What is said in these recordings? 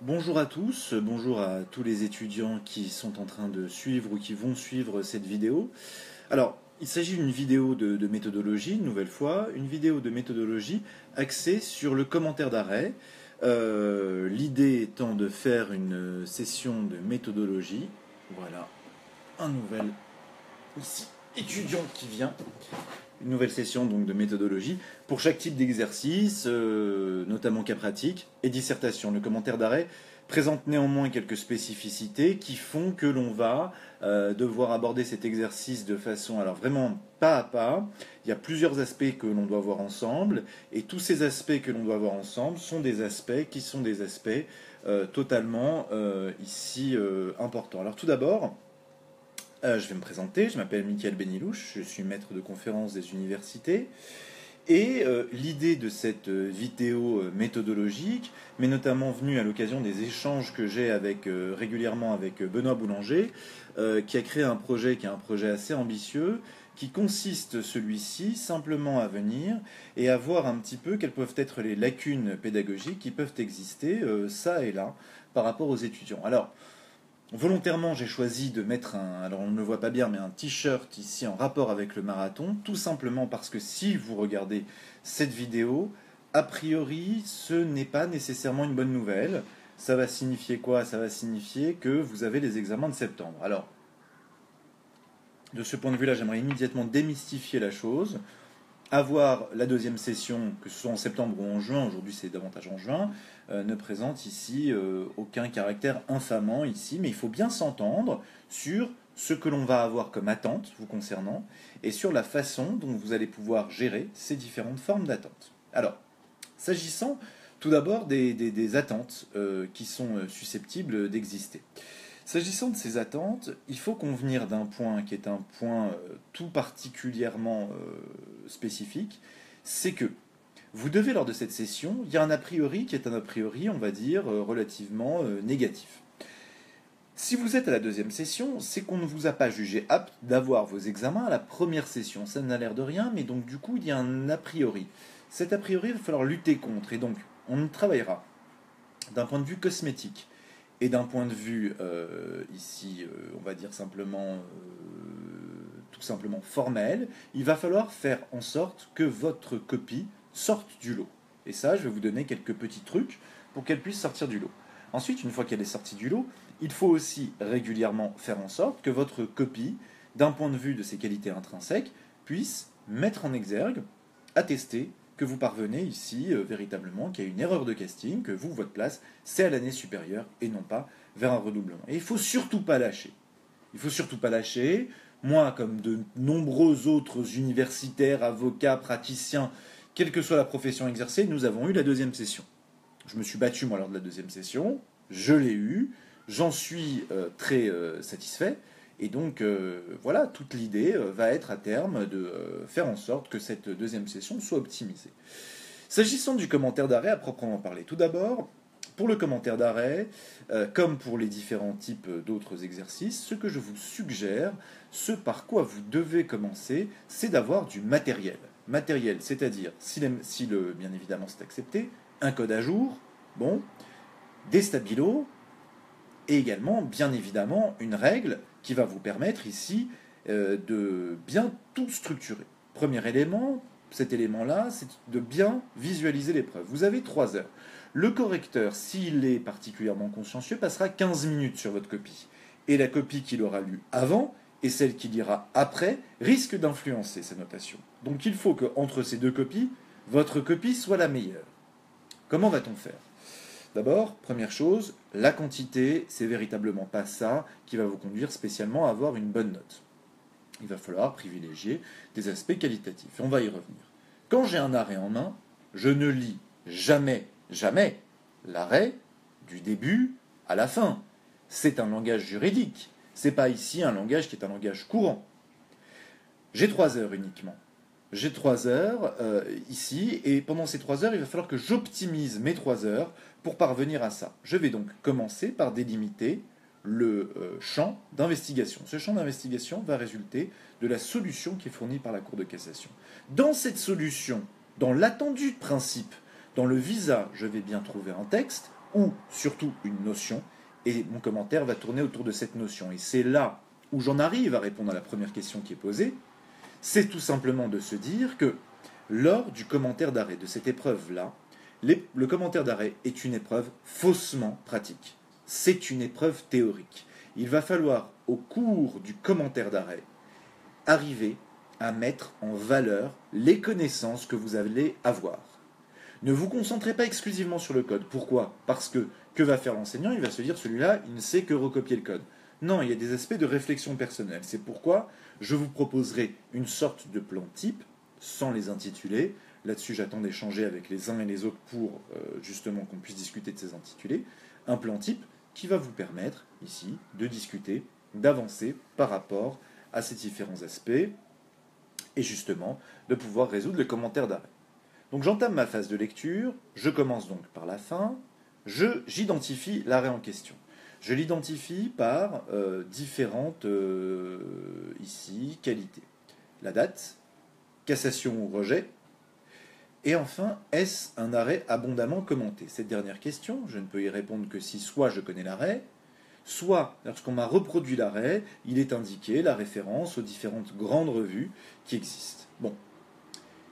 Bonjour à tous, bonjour à tous les étudiants qui sont en train de suivre ou qui vont suivre cette vidéo. Alors, il s'agit d'une vidéo de méthodologie, une nouvelle fois, une vidéo de méthodologie axée sur le commentaire d'arrêt. L'idée étant de faire une session de méthodologie. Voilà, un nouvel ici, étudiant qui vient. Une nouvelle session donc de méthodologie pour chaque type d'exercice, notamment cas pratique et dissertation. Le commentaire d'arrêt présente néanmoins quelques spécificités qui font que l'on va devoir aborder cet exercice de façon, alors vraiment pas à pas. Il y a plusieurs aspects que l'on doit voir ensemble, et tous ces aspects que l'on doit voir ensemble sont des aspects qui sont des aspects totalement ici importants. Alors tout d'abord, je vais me présenter, je m'appelle Mickaël Benilouche, je suis maître de conférences des universités. Et l'idée de cette vidéo méthodologique m'est notamment venue à l'occasion des échanges que j'ai régulièrement avec Benoît Boulanger, qui a créé un projet qui est un projet assez ambitieux, qui consiste celui-ci simplement à venir et à voir un petit peu quelles peuvent être les lacunes pédagogiques qui peuvent exister ça et là par rapport aux étudiants. Alors, volontairement, j'ai choisi de mettre alors on ne le voit pas bien, mais un t-shirt ici en rapport avec le marathon, tout simplement parce que si vous regardez cette vidéo, a priori, ce n'est pas nécessairement une bonne nouvelle. Ça va signifier quoi? Ça va signifier que vous avez les examens de septembre. Alors, de ce point de vue-là, j'aimerais immédiatement démystifier la chose. Avoir la deuxième session, que ce soit en septembre ou en juin, aujourd'hui c'est davantage en juin, ne présente ici aucun caractère infamant ici, mais il faut bien s'entendre sur ce que l'on va avoir comme attente vous concernant et sur la façon dont vous allez pouvoir gérer ces différentes formes d'attente. Alors, s'agissant tout d'abord des attentes qui sont susceptibles d'exister. S'agissant de ces attentes, il faut convenir d'un point qui est un point tout particulièrement spécifique, c'est que vous devez, lors de cette session, il y a un a priori qui est un a priori, on va dire, relativement négatif. Si vous êtes à la deuxième session, c'est qu'on ne vous a pas jugé apte d'avoir vos examens à la première session. Ça n'a l'air de rien, mais donc du coup, il y a un a priori. Cet a priori, il va falloir lutter contre, et donc on y travaillera d'un point de vue cosmétique. Et d'un point de vue, ici, on va dire simplement, tout simplement formel, il va falloir faire en sorte que votre copie sorte du lot. Et ça, je vais vous donner quelques petits trucs pour qu'elle puisse sortir du lot. Ensuite, une fois qu'elle est sortie du lot, il faut aussi régulièrement faire en sorte que votre copie, d'un point de vue de ses qualités intrinsèques, puisse mettre en exergue, attester que vous parvenez ici véritablement, qu'il y a une erreur de casting, que vous, votre place, c'est à l'année supérieure et non pas vers un redoublement. Et il ne faut surtout pas lâcher. Il ne faut surtout pas lâcher. Moi, comme de nombreux autres universitaires, avocats, praticiens, quelle que soit la profession exercée, nous avons eu la deuxième session. Je me suis battu, moi, lors de la deuxième session. Je l'ai eu. J'en suis très satisfait. Et donc, voilà, toute l'idée va être à terme de faire en sorte que cette deuxième session soit optimisée. S'agissant du commentaire d'arrêt à proprement parler, tout d'abord, pour le commentaire d'arrêt, comme pour les différents types d'autres exercices, ce que je vous suggère, ce par quoi vous devez commencer, c'est d'avoir du matériel. Matériel, c'est-à-dire, bien évidemment c'est accepté, un code à jour, bon, des stabilos, et également, bien évidemment, une règle qui va vous permettre ici de bien tout structurer. Premier élément, cet élément-là, c'est de bien visualiser l'épreuve. Vous avez 3 heures. Le correcteur, s'il est particulièrement consciencieux, passera 15 minutes sur votre copie. Et la copie qu'il aura lue avant et celle qu'il lira après risque d'influencer sa notation. Donc il faut qu'entre ces deux copies, votre copie soit la meilleure. Comment va-t-on faire ? D'abord, première chose, la quantité, c'est véritablement pas ça qui va vous conduire spécialement à avoir une bonne note. Il va falloir privilégier des aspects qualitatifs. Et on va y revenir. Quand j'ai un arrêt en main, je ne lis jamais l'arrêt du début à la fin. C'est un langage juridique. C'est pas ici un langage qui est un langage courant. J'ai 3 heures uniquement. J'ai 3 heures ici, et pendant ces 3 heures, il va falloir que j'optimise mes 3 heures pour parvenir à ça. Je vais donc commencer par délimiter le champ d'investigation. Ce champ d'investigation va résulter de la solution qui est fournie par la Cour de cassation. Dans cette solution, dans l'attendu de principe, dans le visa, je vais bien trouver un texte ou surtout une notion, et mon commentaire va tourner autour de cette notion. Et c'est là où j'en arrive à répondre à la première question qui est posée, c'est tout simplement de se dire que lors du commentaire d'arrêt de cette épreuve-là, le commentaire d'arrêt est une épreuve faussement pratique. C'est une épreuve théorique. Il va falloir, au cours du commentaire d'arrêt, arriver à mettre en valeur les connaissances que vous allez avoir. Ne vous concentrez pas exclusivement sur le code. Pourquoi? Parce que va faire l'enseignant? Il va se dire, celui-là, il ne sait que recopier le code. Non, il y a des aspects de réflexion personnelle. C'est pourquoi je vous proposerai une sorte de plan type, sans les intituler. Là-dessus, j'attends d'échanger avec les uns et les autres pour justement qu'on puisse discuter de ces intitulés. Un plan type qui va vous permettre, ici, de discuter, d'avancer par rapport à ces différents aspects et justement de pouvoir résoudre le commentaire d'arrêt. Donc j'entame ma phase de lecture, je commence donc par la fin, j'identifie l'arrêt en question. Je l'identifie par différentes ici qualités. La date, cassation ou rejet, et enfin, est-ce un arrêt abondamment commenté? Cette dernière question, je ne peux y répondre que si soit je connais l'arrêt, soit lorsqu'on m'a reproduit l'arrêt, il est indiqué la référence aux différentes grandes revues qui existent. Bon,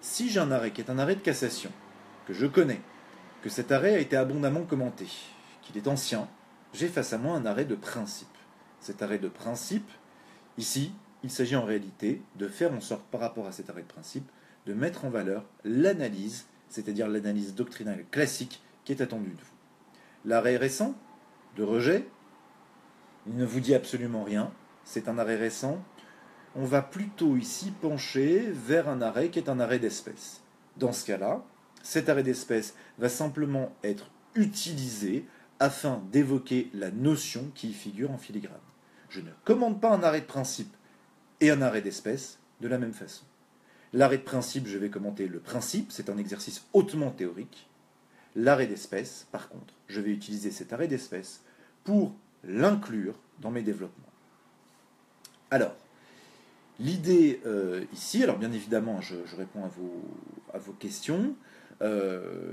si j'ai un arrêt qui est un arrêt de cassation, que je connais, que cet arrêt a été abondamment commenté, qu'il est ancien, j'ai face à moi un arrêt de principe. Cet arrêt de principe, ici, il s'agit en réalité de faire en sorte, par rapport à cet arrêt de principe, de mettre en valeur l'analyse, c'est-à-dire l'analyse doctrinale classique qui est attendue de vous. L'arrêt récent, de rejet, il ne vous dit absolument rien, c'est un arrêt récent. On va plutôt ici pencher vers un arrêt qui est un arrêt d'espèce. Dans ce cas-là, cet arrêt d'espèce va simplement être utilisé afin d'évoquer la notion qui y figure en filigrane. Je ne commande pas un arrêt de principe et un arrêt d'espèce de la même façon. L'arrêt de principe, je vais commenter le principe, c'est un exercice hautement théorique. L'arrêt d'espèce, par contre, je vais utiliser cet arrêt d'espèce pour l'inclure dans mes développements. Alors, l'idée ici, alors bien évidemment, je réponds à vos questions.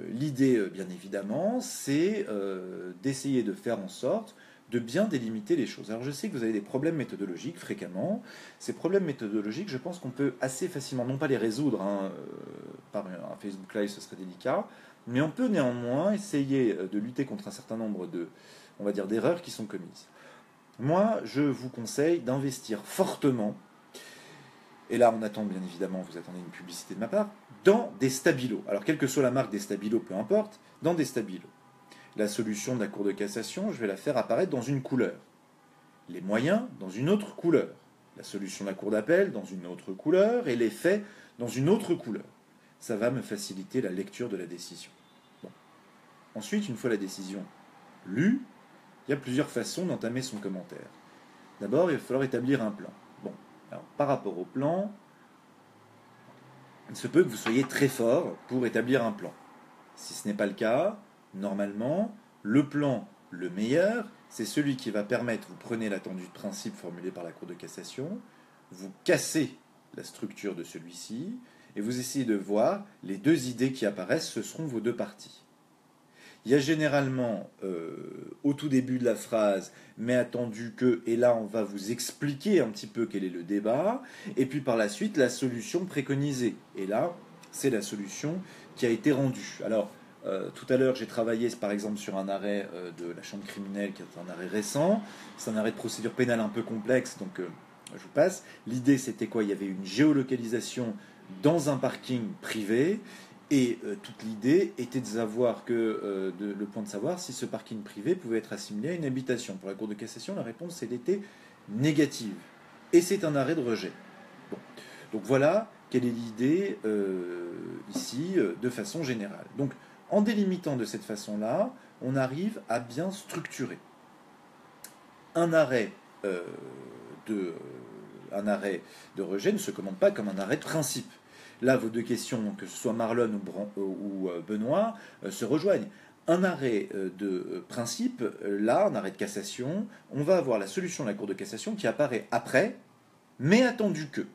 L'idée, bien évidemment, c'est d'essayer de faire en sorte de bien délimiter les choses. Alors je sais que vous avez des problèmes méthodologiques fréquemment. Ces problèmes méthodologiques, je pense qu'on peut assez facilement, non pas les résoudre, par un Facebook Live, ce serait délicat, mais on peut néanmoins essayer de lutter contre un certain nombre on va dire, d'erreurs qui sont commises. Moi, je vous conseille d'investir fortement, et là on attend bien évidemment, vous attendez une publicité de ma part, dans des stabilos. Alors quelle que soit la marque des stabilos, peu importe, dans des stabilos. La solution de la Cour de cassation, je vais la faire apparaître dans une couleur. Les moyens, dans une autre couleur. La solution de la Cour d'appel, dans une autre couleur. Et les faits, dans une autre couleur. Ça va me faciliter la lecture de la décision. Bon. Ensuite, une fois la décision lue, il y a plusieurs façons d'entamer son commentaire. D'abord, il va falloir établir un plan. Bon, alors par rapport au plan, il se peut que vous soyez très fort pour établir un plan. Si ce n'est pas le cas, normalement, le plan le meilleur, c'est celui qui va permettre, vous prenez l'attendu de principe formulé par la Cour de cassation, vous cassez la structure de celui-ci, et vous essayez de voir les deux idées qui apparaissent, ce seront vos deux parties. Il y a généralement, au tout début de la phrase, mais attendu que, et là on va vous expliquer un petit peu quel est le débat, et puis par la suite la solution préconisée. Et là, c'est la solution qui a été rendue. Alors, tout à l'heure, j'ai travaillé par exemple sur un arrêt de la chambre criminelle qui est un arrêt récent. C'est un arrêt de procédure pénale un peu complexe, donc je vous passe. L'idée, c'était quoi? Il y avait une géolocalisation dans un parking privé, et toute l'idée était de savoir le point de savoir si ce parking privé pouvait être assimilé à une habitation. Pour la Cour de cassation, la réponse elle était négative. Et c'est un arrêt de rejet. Bon. Donc voilà quelle est l'idée ici de façon générale. Donc, en délimitant de cette façon-là, on arrive à bien structurer. Un arrêt de rejet ne se commande pas comme un arrêt de principe. Là, vos deux questions, que ce soit Marlon ou Benoît, se rejoignent. Un arrêt de principe, là, un arrêt de cassation, on va avoir la solution de la Cour de cassation qui apparaît après, mais attendu que.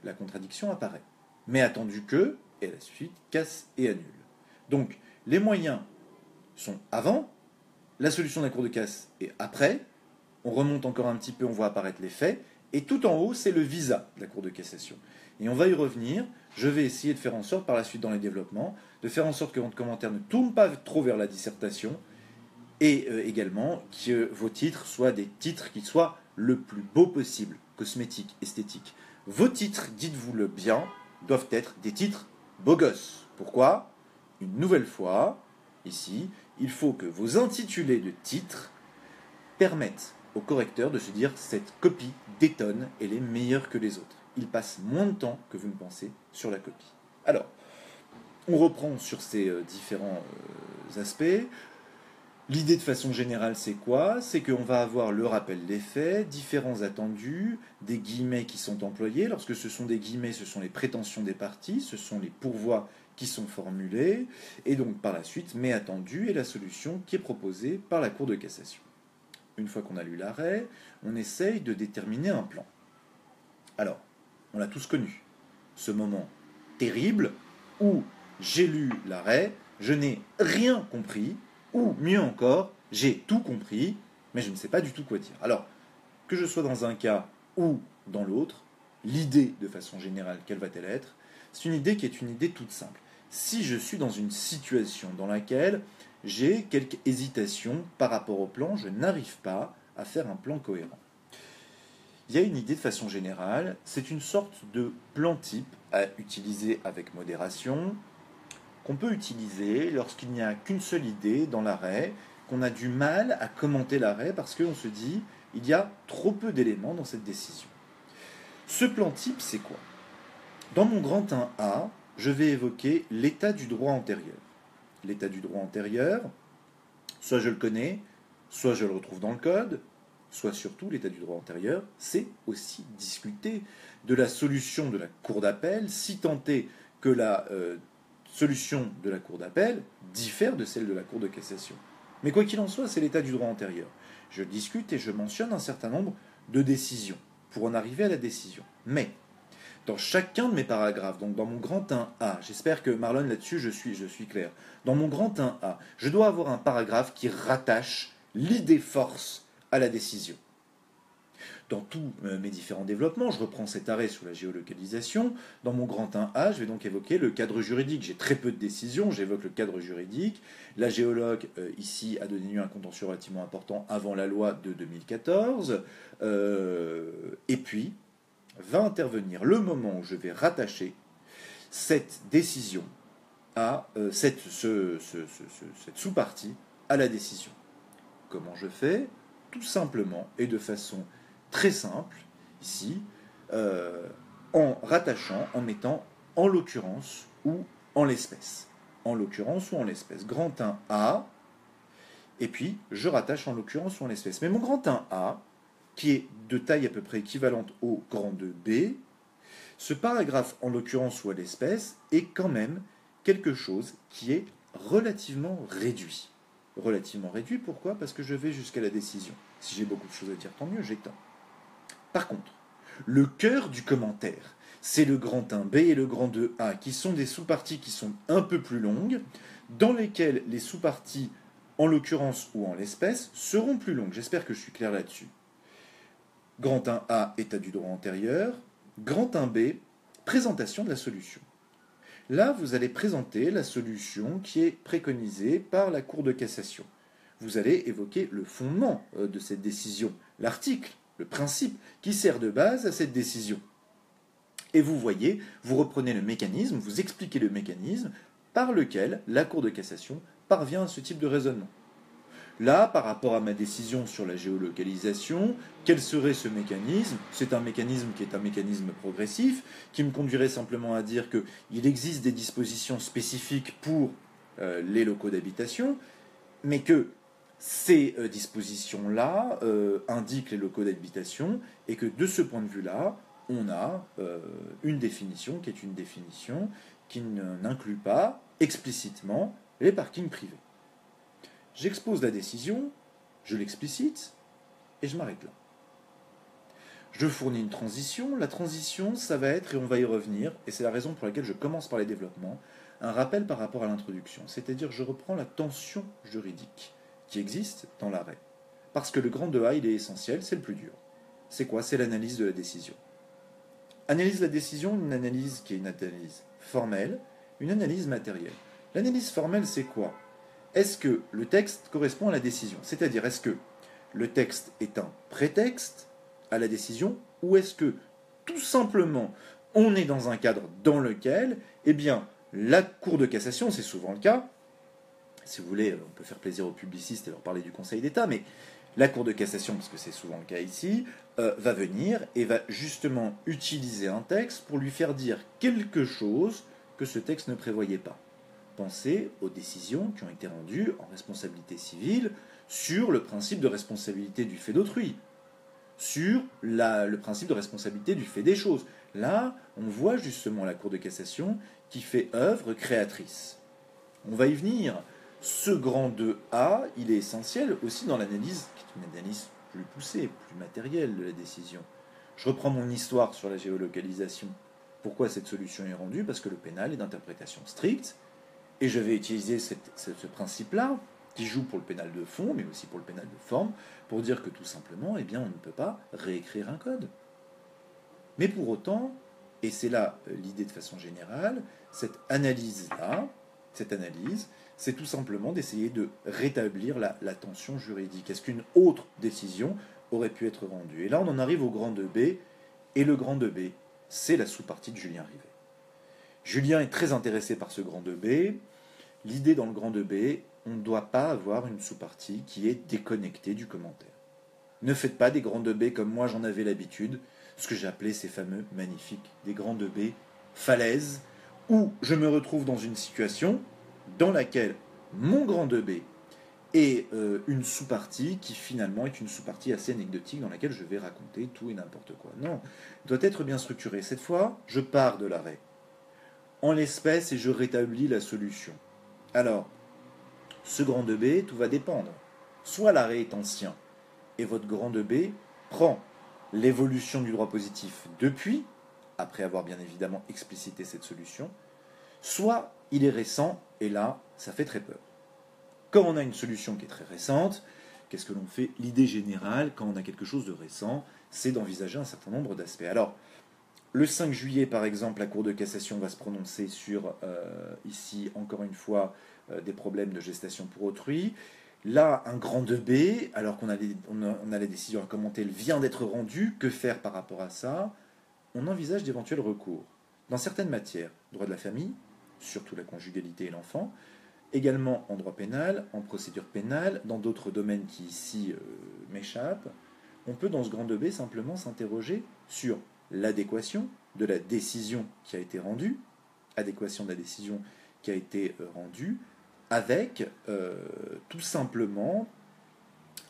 La contradiction apparaît. Mais attendu que, et à la suite, casse et annule. Donc, les moyens sont avant, la solution de la Cour de casse est après, on remonte encore un petit peu, on voit apparaître les faits, et tout en haut, c'est le visa de la Cour de cassation. Et on va y revenir, je vais essayer de faire en sorte, par la suite dans les développements, de faire en sorte que votre commentaire ne tourne pas trop vers la dissertation, et également que vos titres soient des titres qui soient le plus beau possible, cosmétiques, esthétiques. Vos titres, dites-vous-le bien, doivent être des titres beaux gosses. Pourquoi? Une nouvelle fois, ici, il faut que vos intitulés de titres permettent au correcteur de se dire cette copie détonne, elle est meilleure que les autres. Il passe moins de temps que vous ne pensez sur la copie. Alors, on reprend sur ces différents aspects. L'idée de façon générale, c'est quoi? C'est qu'on va avoir le rappel des faits, différents attendus, des guillemets qui sont employés. Lorsque ce sont des guillemets, ce sont les prétentions des parties, ce sont les pourvois qui sont formulés, et donc par la suite, mais attendus, et la solution qui est proposée par la Cour de cassation. Une fois qu'on a lu l'arrêt, on essaye de déterminer un plan. Alors, on l'a tous connu. Ce moment terrible où j'ai lu l'arrêt, je n'ai rien compris, ou mieux encore, j'ai tout compris, mais je ne sais pas du tout quoi dire. Alors, que je sois dans un cas ou dans l'autre, l'idée, de façon générale, quelle va-t-elle être? C'est une idée qui est une idée toute simple. Si je suis dans une situation dans laquelle j'ai quelques hésitations par rapport au plan, je n'arrive pas à faire un plan cohérent. Il y a une idée de façon générale, c'est une sorte de plan type à utiliser avec modération, qu'on peut utiliser lorsqu'il n'y a qu'une seule idée dans l'arrêt, qu'on a du mal à commenter l'arrêt parce qu'on se dit il y a trop peu d'éléments dans cette décision. Ce plan type, c'est quoi? Dans mon grand 1A, je vais évoquer l'état du droit antérieur. L'état du droit antérieur, soit je le connais, soit je le retrouve dans le code, soit surtout l'état du droit antérieur, c'est aussi discuter de la solution de la cour d'appel, si tant est que la solution de la cour d'appel diffère de celle de la cour de cassation. Mais quoi qu'il en soit, c'est l'état du droit antérieur. Je discute et je mentionne un certain nombre de décisions pour en arriver à la décision. Mais, dans chacun de mes paragraphes, donc dans mon grand 1A, j'espère que Marlon là-dessus je suis clair, dans mon grand 1A, je dois avoir un paragraphe qui rattache l'idée force à la décision. Dans tous mes différents développements, je reprends cet arrêt sur la géolocalisation. Dans mon grand 1A, je vais donc évoquer le cadre juridique. J'ai très peu de décisions, j'évoque le cadre juridique. La géologue, ici, a donné lieu à un contentieux relativement important avant la loi de 2014. Et puis, va intervenir le moment où je vais rattacher cette décision à cette sous-partie à la décision. Comment je fais? Tout simplement et de façon très simple, ici, en rattachant, en mettant en l'occurrence ou en l'espèce. En l'occurrence ou en l'espèce. Grand 1A, et puis je rattache en l'occurrence ou en l'espèce. Mais mon grand 1A, qui est de taille à peu près équivalente au grand 2B, ce paragraphe en l'occurrence ou à l'espèce est quand même quelque chose qui est relativement réduit. Relativement réduit, pourquoi? Parce que je vais jusqu'à la décision. Si j'ai beaucoup de choses à dire, tant mieux, j'ai temps. Par contre, le cœur du commentaire, c'est le grand 1B et le grand 2A, qui sont des sous-parties qui sont un peu plus longues, dans lesquelles les sous-parties, en l'occurrence ou en l'espèce, seront plus longues. J'espère que je suis clair là-dessus. Grand 1A, état du droit antérieur. Grand 1B, présentation de la solution. Là, vous allez présenter la solution qui est préconisée par la Cour de cassation. Vous allez évoquer le fondement de cette décision, l'article, le principe qui sert de base à cette décision. Et vous voyez, vous reprenez le mécanisme, vous expliquez le mécanisme par lequel la Cour de cassation parvient à ce type de raisonnement. Là, par rapport à ma décision sur la géolocalisation, quel serait ce mécanisme? C'est un mécanisme qui est un mécanisme progressif, qui me conduirait simplement à dire qu'il existe des dispositions spécifiques pour les locaux d'habitation, mais que ces dispositions-là indiquent les locaux d'habitation, et que de ce point de vue-là, on a une définition qui n'inclut pas explicitement les parkings privés. J'expose la décision, je l'explicite, et je m'arrête là. Je fournis une transition. La transition, ça va être, et on va y revenir, et c'est la raison pour laquelle je commence par les développements, un rappel par rapport à l'introduction. C'est-à-dire, je reprends la tension juridique. qui existe dans l'arrêt. Parce que le grand 2A, il est essentiel, c'est le plus dur. C'est quoi? C'est l'analyse de la décision. Analyse de la décision, une analyse qui est une analyse formelle, une analyse matérielle. L'analyse formelle, c'est quoi? Est-ce que le texte correspond à la décision? C'est-à-dire, est-ce que le texte est un prétexte à la décision, ou est-ce que, tout simplement, on est dans un cadre dans lequel, eh bien, la Cour de cassation, c'est souvent le cas, si vous voulez, on peut faire plaisir aux publicistes et leur parler du Conseil d'État, mais la Cour de cassation, parce que c'est souvent le cas ici, va venir et va justement utiliser un texte pour lui faire dire quelque chose que ce texte ne prévoyait pas. Pensez aux décisions qui ont été rendues en responsabilité civile sur le principe de responsabilité du fait d'autrui, sur le principe de responsabilité du fait des choses. Là, on voit justement la Cour de cassation qui fait œuvre créatrice. On va y venir. Ce grand 2A, il est essentiel aussi dans l'analyse, qui est une analyse plus poussée, plus matérielle de la décision. Je reprends mon histoire sur la géolocalisation. Pourquoi cette solution est rendue? Parce que le pénal est d'interprétation stricte, et je vais utiliser ce principe-là, qui joue pour le pénal de fond, mais aussi pour le pénal de forme, pour dire que tout simplement, eh bien, on ne peut pas réécrire un code. Mais pour autant, et c'est là l'idée de façon générale, cette analyse-là, c'est tout simplement d'essayer de rétablir la tension juridique. Est-ce qu'une autre décision aurait pu être rendue? Et là, on en arrive au grand 2B, et le grand 2B, c'est la sous-partie de Julien Rivet. Julien est très intéressé par ce grand 2B. L'idée dans le grand 2B, on ne doit pas avoir une sous-partie qui est déconnectée du commentaire. Ne faites pas des grands 2B comme moi j'en avais l'habitude, ce que j'appelais ces fameux magnifiques, des grands 2B falaises, où je me retrouve dans une situation dans laquelle mon grand 2B est une sous-partie qui finalement est une sous-partie assez anecdotique dans laquelle je vais raconter tout et n'importe quoi. Non, il doit être bien structuré. Cette fois, je pars de l'arrêt, en l'espèce, et je rétablis la solution. Alors, ce grand 2B, tout va dépendre. Soit l'arrêt est ancien, et votre grand 2B prend l'évolution du droit positif depuis, après avoir bien évidemment explicité cette solution, soit il est récent, et là, ça fait très peur. Quand on a une solution qui est très récente, qu'est-ce que l'on fait? L'idée générale, quand on a quelque chose de récent, c'est d'envisager un certain nombre d'aspects. Alors, le 5 juillet, par exemple, la Cour de cassation va se prononcer sur, ici, encore une fois, des problèmes de gestation pour autrui. Là, un grand 2B, alors qu'on a la décision à commenter, elle vient d'être rendue. Que faire par rapport à ça? On envisage d'éventuels recours. Dans certaines matières, droit de la famille, surtout la conjugalité et l'enfant, également en droit pénal, en procédure pénale, dans d'autres domaines qui ici m'échappent, on peut dans ce grand 2B simplement s'interroger sur l'adéquation de la décision qui a été rendue, avec tout simplement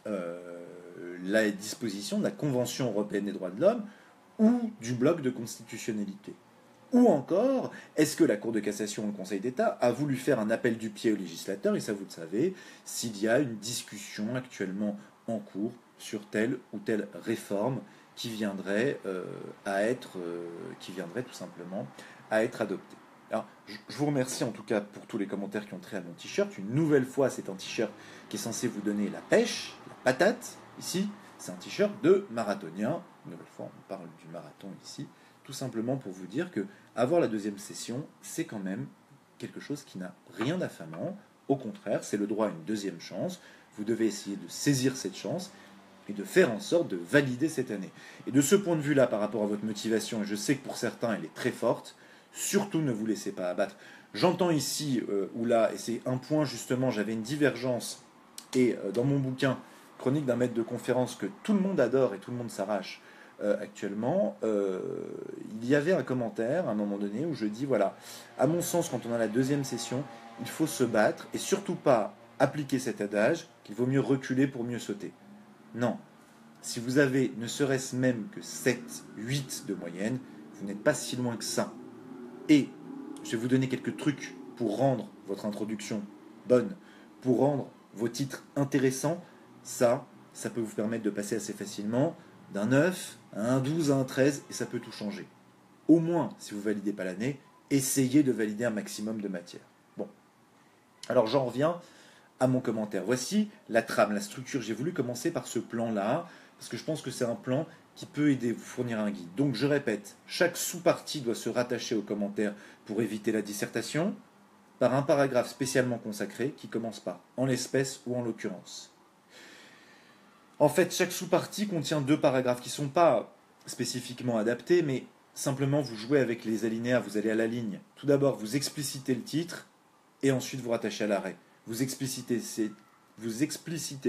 la disposition de la Convention européenne des droits de l'homme ou du bloc de constitutionnalité. Ou encore, est-ce que la Cour de cassation ou le Conseil d'État a voulu faire un appel du pied au législateur, et ça vous le savez, s'il y a une discussion actuellement en cours sur telle ou telle réforme qui viendrait tout simplement à être adoptée. Alors, je vous remercie en tout cas pour tous les commentaires qui ont trait à mon t-shirt. Une nouvelle fois, c'est un t-shirt qui est censé vous donner la pêche, la patate. Ici, c'est un t-shirt de marathonien. Une nouvelle fois, on parle du marathon ici. Tout simplement pour vous dire que avoir la deuxième session, c'est quand même quelque chose qui n'a rien d'affamant. Au contraire, c'est le droit à une deuxième chance. Vous devez essayer de saisir cette chance et de faire en sorte de valider cette année. Et de ce point de vue-là, par rapport à votre motivation, et je sais que pour certains, elle est très forte, surtout ne vous laissez pas abattre. J'entends ici ou là, et c'est un point justement, j'avais une divergence, et dans mon bouquin, Chronique d'un maître de conférence, que tout le monde adore et tout le monde s'arrache, actuellement, il y avait un commentaire à un moment donné où je dis voilà, à mon sens, quand on a la deuxième session, il faut se battre et surtout pas appliquer cet adage qu'il vaut mieux reculer pour mieux sauter. Non, si vous avez ne serait-ce même que 7, 8 de moyenne, vous n'êtes pas si loin que ça. Et je vais vous donner quelques trucs pour rendre votre introduction bonne, pour rendre vos titres intéressants. Ça peut vous permettre de passer assez facilement d'un 9 à un 12 à un 13, et ça peut tout changer. Au moins, si vous ne validez pas l'année, essayez de valider un maximum de matière. Bon. Alors j'en reviens à mon commentaire. Voici la trame, la structure. J'ai voulu commencer par ce plan-là, parce que je pense que c'est un plan qui peut aider, vous fournir un guide. Donc je répète, chaque sous-partie doit se rattacher au commentaire pour éviter la dissertation, par un paragraphe spécialement consacré qui commence par « en l'espèce » ou « en l'occurrence ». En fait, chaque sous-partie contient 2 paragraphes qui ne sont pas spécifiquement adaptés, mais simplement vous jouez avec les alinéas, vous allez à la ligne. Tout d'abord, vous explicitez le titre, et ensuite vous rattachez à l'arrêt. Vous explicitez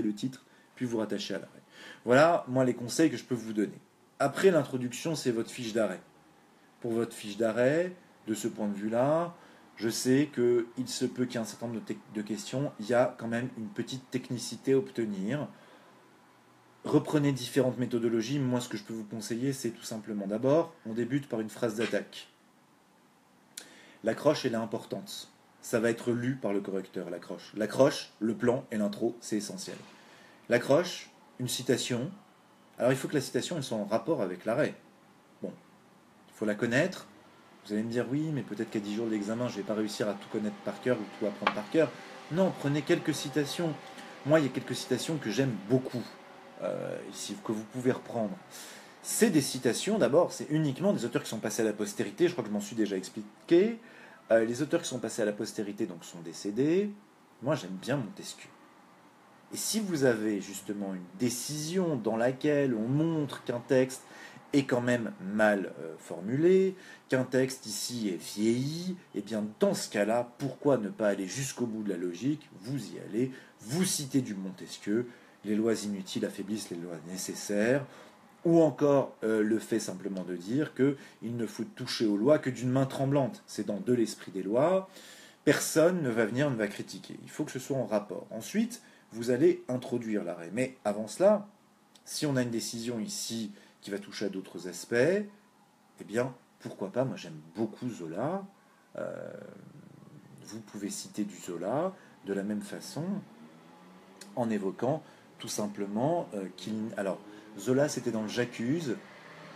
le titre, puis vous rattachez à l'arrêt. Voilà, moi, les conseils que je peux vous donner. Après l'introduction, c'est votre fiche d'arrêt. Pour votre fiche d'arrêt, de ce point de vue-là, je sais qu'il se peut qu'il y ait un certain nombre de questions. Il y a quand même une petite technicité à obtenir. Reprenez différentes méthodologies. Moi, ce que je peux vous conseiller, c'est tout simplement d'abord, on débute par une phrase d'attaque. L'accroche, elle est importante. Ça va être lu par le correcteur, l'accroche. L'accroche, le plan et l'intro, c'est essentiel. L'accroche, une citation. Alors, il faut que la citation elle soit en rapport avec l'arrêt. Bon, il faut la connaître. Vous allez me dire, oui, mais peut-être qu'à 10 jours de l'examen, je ne vais pas réussir à tout connaître par cœur ou tout apprendre par cœur. Non, prenez quelques citations. Moi, il y a quelques citations que j'aime beaucoup, ici, que vous pouvez reprendre. C'est des citations, d'abord, c'est uniquement des auteurs qui sont passés à la postérité. Je crois que je m'en suis déjà expliqué. Les auteurs qui sont passés à la postérité donc, sont décédés. Moi, j'aime bien Montesquieu. Et si vous avez justement une décision dans laquelle on montre qu'un texte est quand même mal formulé, qu'un texte ici est vieilli, et bien dans ce cas-là, pourquoi ne pas aller jusqu'au bout de la logique? Vous y allez, vous citez du Montesquieu, les lois inutiles affaiblissent les lois nécessaires, ou encore le fait simplement de dire qu'il ne faut toucher aux lois que d'une main tremblante. C'est dans De l'esprit des lois. Personne ne va venir, ne va critiquer. Il faut que ce soit en rapport. Ensuite, vous allez introduire l'arrêt. Mais avant cela, si on a une décision ici qui va toucher à d'autres aspects, eh bien, pourquoi pas? Moi, j'aime beaucoup Zola. Vous pouvez citer du Zola de la même façon en évoquant tout simplement qu'il... Alors, Zola, c'était dans le J'accuse,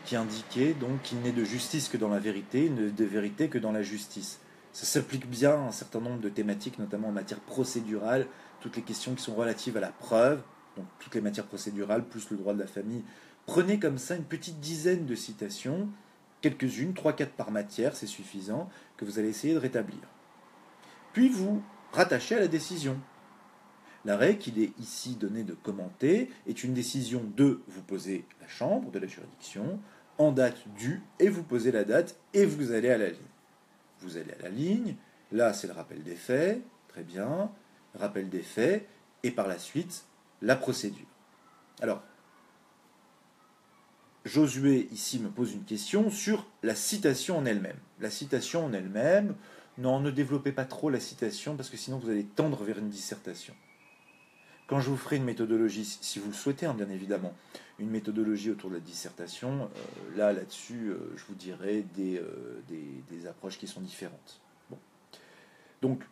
qui indiquait donc qu'il n'est de justice que dans la vérité, ne de vérité que dans la justice. Ça s'applique bien à un certain nombre de thématiques, notamment en matière procédurale, toutes les questions qui sont relatives à la preuve, donc toutes les matières procédurales, plus le droit de la famille. Prenez comme ça une petite dizaine de citations, quelques-unes, 3-4 par matière, c'est suffisant, que vous allez essayer de rétablir. Puis vous rattachez à la décision. L'arrêt qu'il est ici donné de commenter est une décision de vous posez la chambre de la juridiction en date du et vous posez la date et vous allez à la ligne. Vous allez à la ligne, là c'est le rappel des faits, très bien, rappel des faits et par la suite la procédure. Alors, Josué ici me pose une question sur la citation en elle-même. La citation en elle-même, non, ne développez pas trop la citation parce que sinon vous allez tendre vers une dissertation. Quand je vous ferai une méthodologie, si vous le souhaitez, hein, bien évidemment, une méthodologie autour de la dissertation, là-dessus, je vous dirai des approches qui sont différentes. Bon. Donc,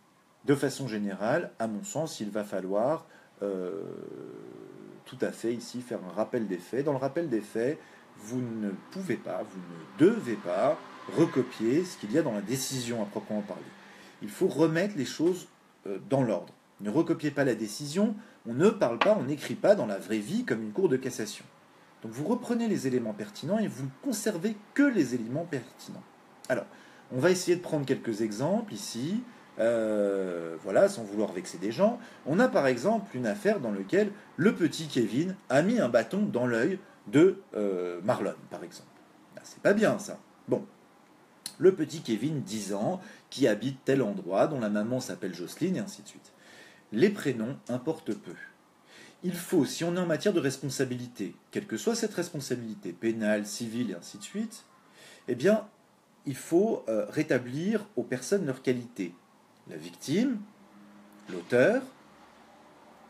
de façon générale, à mon sens, il va falloir tout à fait ici faire un rappel des faits. Dans le rappel des faits, vous ne pouvez pas, vous ne devez pas recopier ce qu'il y a dans la décision à proprement parler. Il faut remettre les choses dans l'ordre. Ne recopiez pas la décision, on ne parle pas, on n'écrit pas dans la vraie vie comme une cour de cassation. Donc vous reprenez les éléments pertinents et vous ne conservez que les éléments pertinents. Alors, on va essayer de prendre quelques exemples ici, voilà, sans vouloir vexer des gens. On a par exemple une affaire dans laquelle le petit Kevin a mis un bâton dans l'œil de Marlon, par exemple. Là, c'est pas bien ça. Bon. Le petit Kevin, 10 ans, qui habite tel endroit, dont la maman s'appelle Jocelyne, et ainsi de suite. Les prénoms importent peu. Il faut, si on est en matière de responsabilité, quelle que soit cette responsabilité, pénale, civile et ainsi de suite, eh bien, il faut rétablir aux personnes leur qualité. La victime, l'auteur,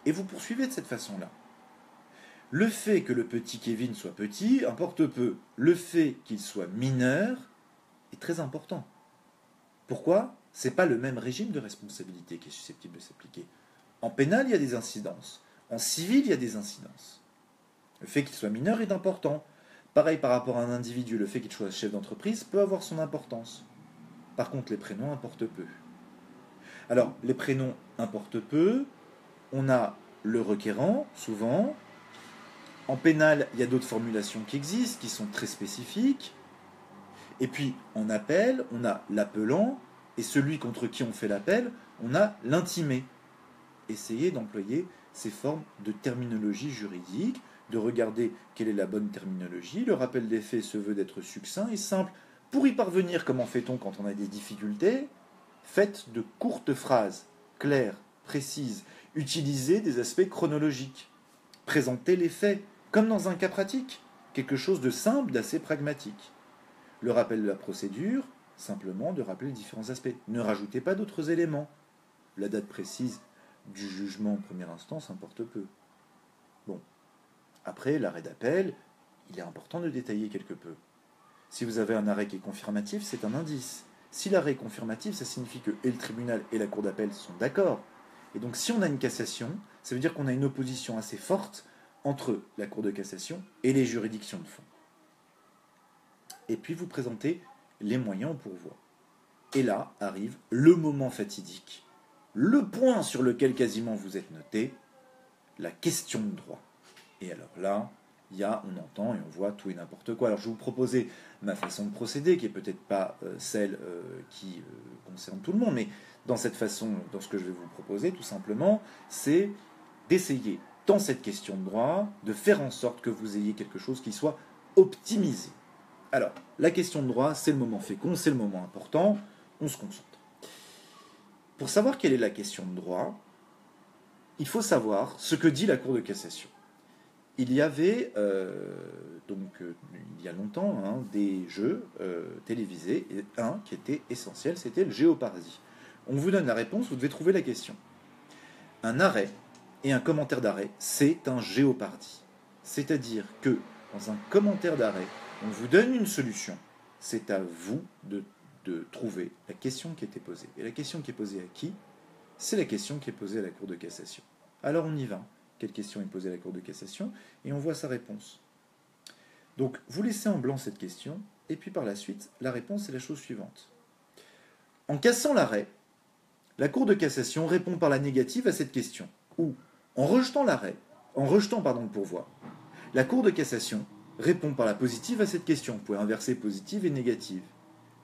et vous poursuivez de cette façon-là. Le fait que le petit Kevin soit petit importe peu. Le fait qu'il soit mineur est très important. Pourquoi? Ce n'est pas le même régime de responsabilité qui est susceptible de s'appliquer. En pénal, il y a des incidences. En civil, il y a des incidences. Le fait qu'il soit mineur est important. Pareil par rapport à un individu, le fait qu'il soit chef d'entreprise peut avoir son importance. Par contre, les prénoms importent peu. Alors, les prénoms importent peu, on a le requérant, souvent. En pénal, il y a d'autres formulations qui existent, qui sont très spécifiques. Et puis, en appel, on a l'appelant, et celui contre qui on fait l'appel, on a l'intimé. Essayez d'employer ces formes de terminologie juridique, de regarder quelle est la bonne terminologie. Le rappel des faits se veut d'être succinct et simple. Pour y parvenir, comment fait-on quand on a des difficultés? Faites de courtes phrases, claires, précises. Utilisez des aspects chronologiques. Présentez les faits, comme dans un cas pratique. Quelque chose de simple, d'assez pragmatique. Le rappel de la procédure, simplement de rappeler les différents aspects. Ne rajoutez pas d'autres éléments. La date précise du jugement en première instance importe peu. Bon. Après, l'arrêt d'appel, il est important de détailler quelque peu. Si vous avez un arrêt qui est confirmatif, c'est un indice. Si l'arrêt est confirmatif, ça signifie que et le tribunal et la cour d'appel sont d'accord. Et donc si on a une cassation, ça veut dire qu'on a une opposition assez forte entre la cour de cassation et les juridictions de fond. Et puis vous présentez les moyens au pourvoi. Et là arrive le moment fatidique, le point sur lequel quasiment vous êtes noté, la question de droit. Et alors là, on entend et on voit tout et n'importe quoi. Alors je vais vous proposer ma façon de procéder, qui est peut-être pas celle qui concerne tout le monde, mais dans cette façon, dans ce que je vais vous proposer, tout simplement, c'est d'essayer, dans cette question de droit, de faire en sorte que vous ayez quelque chose qui soit optimisé. Alors, la question de droit, c'est le moment fécond, c'est le moment important, on se concentre. Pour savoir quelle est la question de droit, il faut savoir ce que dit la Cour de cassation. Il y avait, il y a longtemps, des jeux télévisés, et un qui était essentiel, c'était le Géopardy. On vous donne la réponse, vous devez trouver la question. Un arrêt et un commentaire d'arrêt, c'est un Géopardy. C'est-à-dire que, dans un commentaire d'arrêt, on vous donne une solution. C'est à vous de trouver la question qui était posée. Et la question qui est posée à qui? C'est la question qui est posée à la Cour de cassation. Alors on y va. Quelle question est posée à la Cour de cassation? Et on voit sa réponse. Donc vous laissez en blanc cette question, et puis par la suite, la réponse est la chose suivante. En cassant l'arrêt, la Cour de cassation répond par la négative à cette question. Ou, en rejetant l'arrêt, le pourvoi, la Cour de cassation répond par la positive à cette question. Vous pouvez inverser positive et négative.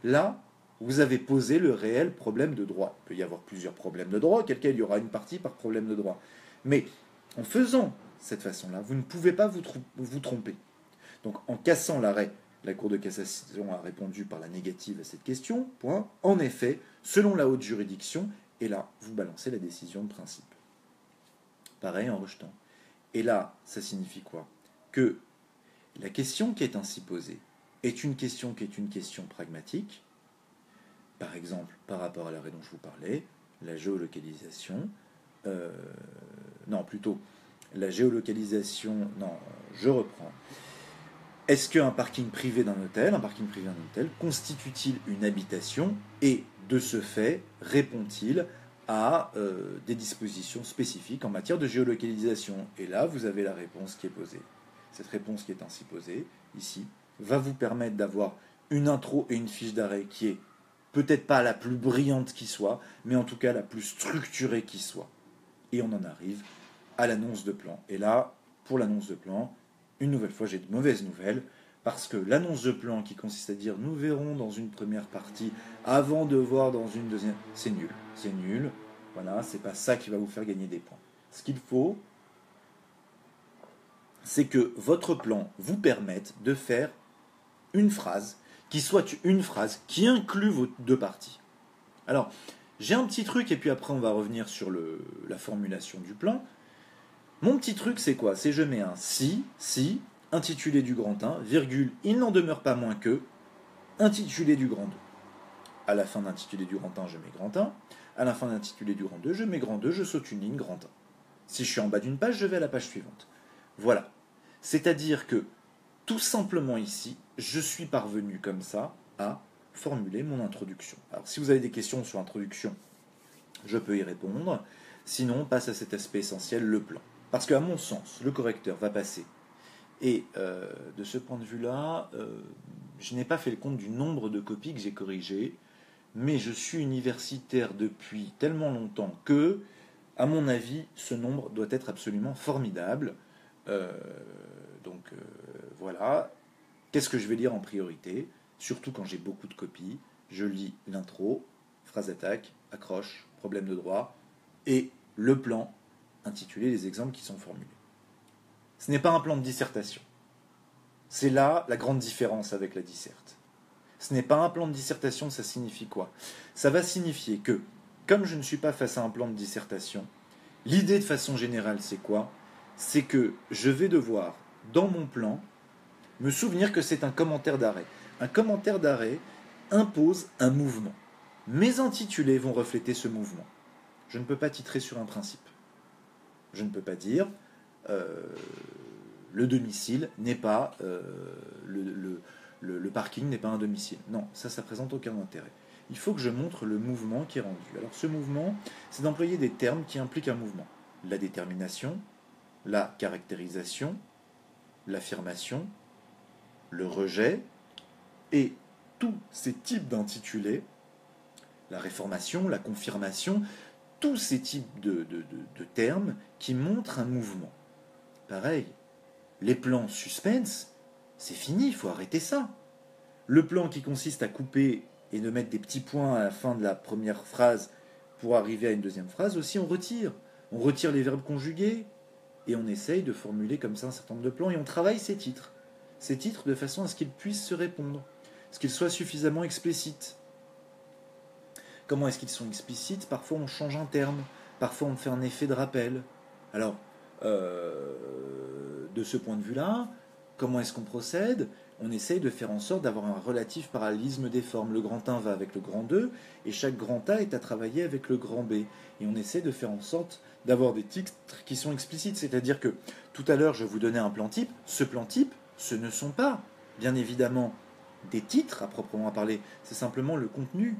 Là, vous avez posé le réel problème de droit. Il peut y avoir plusieurs problèmes de droit, auquel cas il y aura une partie par problème de droit. Mais en faisant cette façon-là, vous ne pouvez pas vous tromper. Donc en cassant l'arrêt, la Cour de cassation a répondu par la négative à cette question. Point. En effet, selon la haute juridiction, et là, vous balancez la décision de principe. Pareil en rejetant. Et là, ça signifie quoi? Que la question qui est ainsi posée est une question pragmatique. Par exemple, par rapport à l'arrêt dont je vous parlais, la géolocalisation, la géolocalisation, je reprends. Est-ce qu'un parking privé d'un hôtel, constitue-t-il une habitation et, de ce fait, répond-il à des dispositions spécifiques en matière de géolocalisation? Et là, vous avez la réponse qui est posée. Cette réponse qui est ainsi posée, ici, va vous permettre d'avoir une intro et une fiche d'arrêt qui est peut-être pas la plus brillante qui soit, mais en tout cas la plus structurée qui soit. Et on en arrive à l'annonce de plan. Et là, pour l'annonce de plan, une nouvelle fois, j'ai de mauvaises nouvelles, parce que l'annonce de plan qui consiste à dire nous verrons dans une première partie avant de voir dans une deuxième, c'est nul. C'est nul. Voilà, c'est pas ça qui va vous faire gagner des points. Ce qu'il faut, c'est que votre plan vous permette de faire une phrase qui soit une phrase qui inclut vos deux parties. Alors, j'ai un petit truc, et puis après on va revenir sur la formulation du plan. Mon petit truc, c'est quoi? C'est je mets un si, intitulé du grand 1, virgule, il n'en demeure pas moins que, intitulé du grand 2. À la fin d'intitulé du grand 1, je mets grand 1. À la fin d'intitulé du grand 2, je mets grand 2, je saute une ligne, grand 1. Si je suis en bas d'une page, je vais à la page suivante. Voilà. C'est-à-dire que, tout simplement ici, je suis parvenu comme ça à formuler mon introduction. Alors, si vous avez des questions sur l'introduction, je peux y répondre. Sinon, on passe à cet aspect essentiel, le plan. Parce qu'à mon sens, le correcteur va passer. Et de ce point de vue-là, je n'ai pas fait le compte du nombre de copies que j'ai corrigées, mais je suis universitaire depuis tellement longtemps que À mon avis, ce nombre doit être absolument formidable. Euh, voilà. Qu'est-ce que je vais lire en priorité? Surtout quand j'ai beaucoup de copies. Je lis l'intro, phrase d'attaque, accroche, problème de droit, et le plan intitulé les exemples qui sont formulés. Ce n'est pas un plan de dissertation. C'est là la grande différence avec la disserte. Ce n'est pas un plan de dissertation, ça signifie quoi? Ça va signifier que, comme je ne suis pas face à un plan de dissertation, l'idée de façon générale, c'est quoi? C'est que je vais devoir, dans mon plan, me souvenir que c'est un commentaire d'arrêt. Un commentaire d'arrêt impose un mouvement. Mes intitulés vont refléter ce mouvement. Je ne peux pas titrer sur un principe. Je ne peux pas dire le domicile n'est pas le parking n'est pas un domicile. Non, ça présente aucun intérêt. Il faut que je montre le mouvement qui est rendu. Alors ce mouvement, c'est d'employer des termes qui impliquent un mouvement. La détermination, la caractérisation, l'affirmation, le rejet, et tous ces types d'intitulés, la réformation, la confirmation, tous ces types de termes qui montrent un mouvement. Pareil, les plans suspense, c'est fini, il faut arrêter ça. Le plan qui consiste à couper et de mettre des petits points à la fin de la première phrase pour arriver à une deuxième phrase, aussi on retire. On retire les verbes conjugués et on essaye de formuler comme ça un certain nombre de plans et on travaille ces titres. Ces titres de façon à ce qu'ils puissent se répondre, à ce qu'ils soient suffisamment explicites. Comment est-ce qu'ils sont explicites? Parfois on change un terme, parfois on fait un effet de rappel. Alors, de ce point de vue-là, comment est-ce qu'on procède? On essaye de faire en sorte d'avoir un relatif parallélisme des formes. Le grand 1 va avec le grand 2, et chaque grand A est à travailler avec le grand B. Et on essaie de faire en sorte d'avoir des titres qui sont explicites. C'est-à-dire que tout à l'heure, je vous donnais un plan type. Ce plan type, ce ne sont pas, bien évidemment, des titres à proprement parler. C'est simplement le contenu.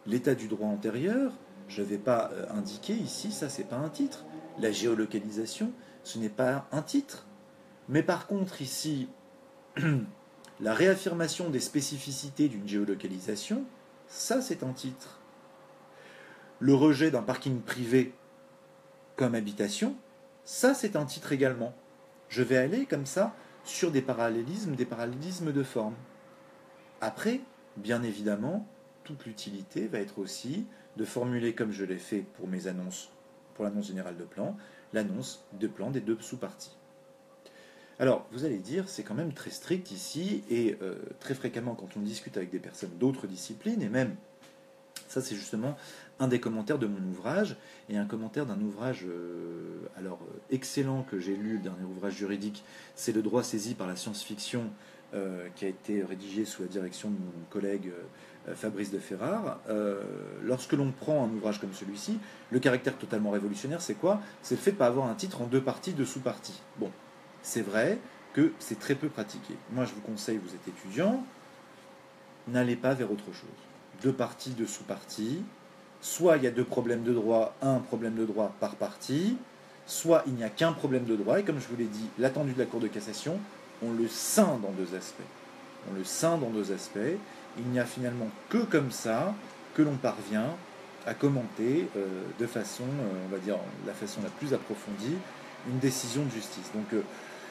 L'état du droit antérieur, je ne vais pas indiquer ici, ça c'est pas un titre. La géolocalisation, ce n'est pas un titre. Mais par contre, ici, la réaffirmation des spécificités d'une géolocalisation, ça c'est un titre. Le rejet d'un parking privé comme habitation, ça c'est un titre également. Je vais aller comme ça sur des parallélismes de forme. Après, bien évidemment, toute l'utilité va être aussi de formuler comme je l'ai fait pour mes annonces, pour l'annonce générale de plan, l'annonce de plan des deux sous-parties. Alors, vous allez dire, c'est quand même très strict ici, et très fréquemment quand on discute avec des personnes d'autres disciplines, et même, ça c'est justement un des commentaires de mon ouvrage, et un commentaire d'un ouvrage excellent que j'ai lu, le dernier ouvrage juridique, c'est Le droit saisi par la science-fiction, qui a été rédigé sous la direction de mon collègue Fabrice de Ferrare. Lorsque l'on prend un ouvrage comme celui-ci, le caractère totalement révolutionnaire, c'est quoi? C'est le fait de ne pas avoir un titre en deux parties, deux sous-parties. Bon, c'est vrai que c'est très peu pratiqué. Moi, je vous conseille, vous êtes étudiant, n'allez pas vers autre chose. Deux parties, deux sous-parties. Soit il y a deux problèmes de droit, un problème de droit par partie, soit il n'y a qu'un problème de droit, et comme je vous l'ai dit, l'attendu de la Cour de cassation, on le scinde en deux aspects. On le scinde en deux aspects. Il n'y a finalement que comme ça que l'on parvient à commenter de façon, on va dire, la façon la plus approfondie, une décision de justice. Donc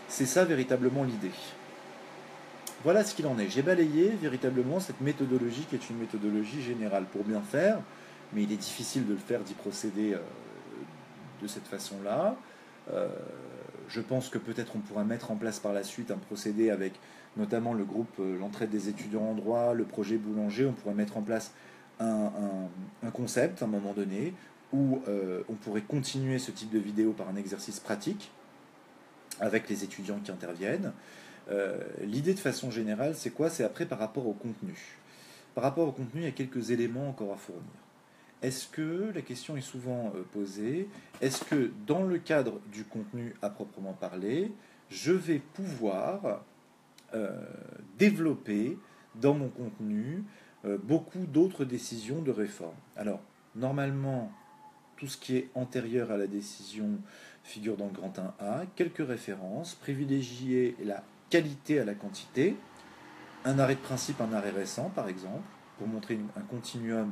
c'est ça véritablement l'idée. Voilà ce qu'il en est. J'ai balayé véritablement cette méthodologie qui est une méthodologie générale pour bien faire, mais il est difficile de le faire, d'y procéder de cette façon-là. Je pense que peut-être on pourra mettre en place par la suite un procédé avec notamment le groupe l'entraide des étudiants en droit, le projet Boulanger. On pourrait mettre en place un concept à un moment donné où on pourrait continuer ce type de vidéo par un exercice pratique avec les étudiants qui interviennent. L'idée de façon générale, c'est quoi? C'est après par rapport au contenu. Par rapport au contenu, il y a quelques éléments encore à fournir. Est-ce que, la question est souvent posée, est-ce que dans le cadre du contenu à proprement parler, je vais pouvoir développer dans mon contenu beaucoup d'autres décisions de réforme? Alors, normalement, tout ce qui est antérieur à la décision figure dans le grand 1A, quelques références, privilégier la qualité à la quantité, un arrêt de principe, un arrêt récent par exemple, pour montrer un continuum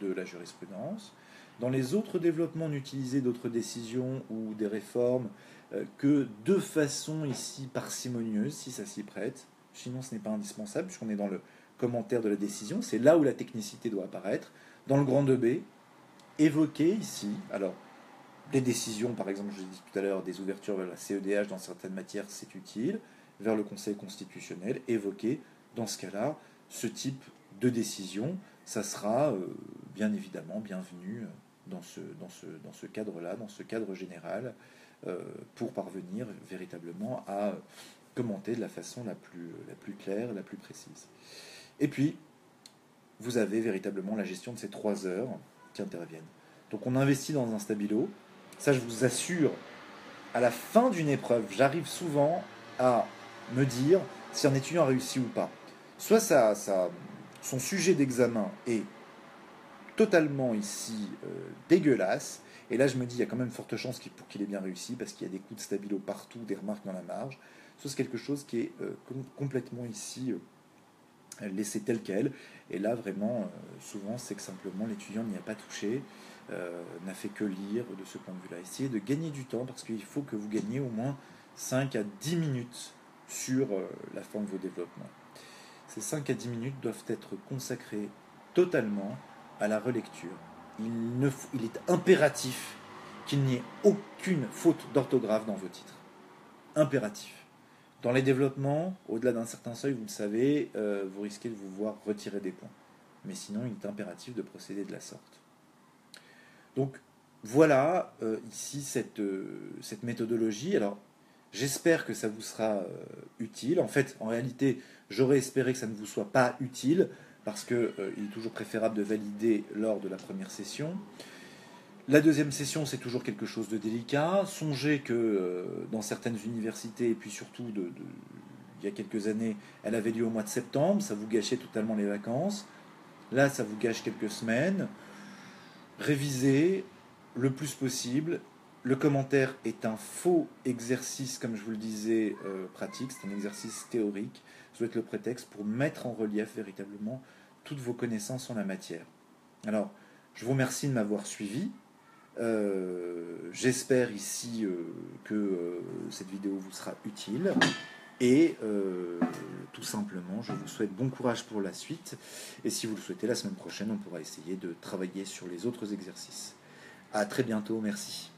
de la jurisprudence, dans les autres développements, n'utiliser d'autres décisions ou des réformes que de façon ici parcimonieuse, si ça s'y prête. Sinon, ce n'est pas indispensable, puisqu'on est dans le commentaire de la décision. C'est là où la technicité doit apparaître. Dans le grand 2B, évoquer ici, alors, des décisions, par exemple, je l'ai dit tout à l'heure, des ouvertures vers la CEDH dans certaines matières, c'est utile, vers le Conseil constitutionnel, évoquer, dans ce cas-là, ce type de décision. Ça sera bien évidemment bienvenu dans ce cadre-là, dans ce cadre général, pour parvenir véritablement à commenter de la façon la plus claire, la plus précise. Et puis, vous avez véritablement la gestion de ces 3 heures qui interviennent. Donc on investit dans un stabilo. Ça, je vous assure, à la fin d'une épreuve, j'arrive souvent à me dire si un étudiant a réussi ou pas. Soit son sujet d'examen est totalement ici dégueulasse, et là je me dis il y a quand même forte chance pour qu'il ait bien réussi, parce qu'il y a des coups de stabilo partout, des remarques dans la marge. Soit c'est quelque chose qui est complètement ici laissé tel quel, et là vraiment souvent c'est que simplement l'étudiant n'y a pas touché, n'a fait que lire de ce point de vue-là. Essayez de gagner du temps, parce qu'il faut que vous gagniez au moins 5 à 10 minutes sur la fin de vos développements. Ces 5 à 10 minutes doivent être consacrées totalement à la relecture. Il est impératif qu'il n'y ait aucune faute d'orthographe dans vos titres. Impératif. Dans les développements, au-delà d'un certain seuil, vous le savez, vous risquez de vous voir retirer des points. Mais sinon, il est impératif de procéder de la sorte. Donc, voilà ici cette méthodologie. Alors, j'espère que ça vous sera utile. En fait, en réalité, j'aurais espéré que ça ne vous soit pas utile, parce qu'il est toujours préférable de valider lors de la première session. La deuxième session, c'est toujours quelque chose de délicat. Songez que dans certaines universités, et puis surtout il y a quelques années, elle avait lieu au mois de septembre, ça vous gâchait totalement les vacances. Là, ça vous gâche quelques semaines. Révisez le plus possible. Le commentaire est un faux exercice, comme je vous le disais, pratique. C'est un exercice théorique. Ça doit être le prétexte pour mettre en relief véritablement toutes vos connaissances en la matière. Alors, je vous remercie de m'avoir suivi. J'espère ici que cette vidéo vous sera utile. Et tout simplement, je vous souhaite bon courage pour la suite. Et si vous le souhaitez, la semaine prochaine, on pourra essayer de travailler sur les autres exercices. À très bientôt, merci.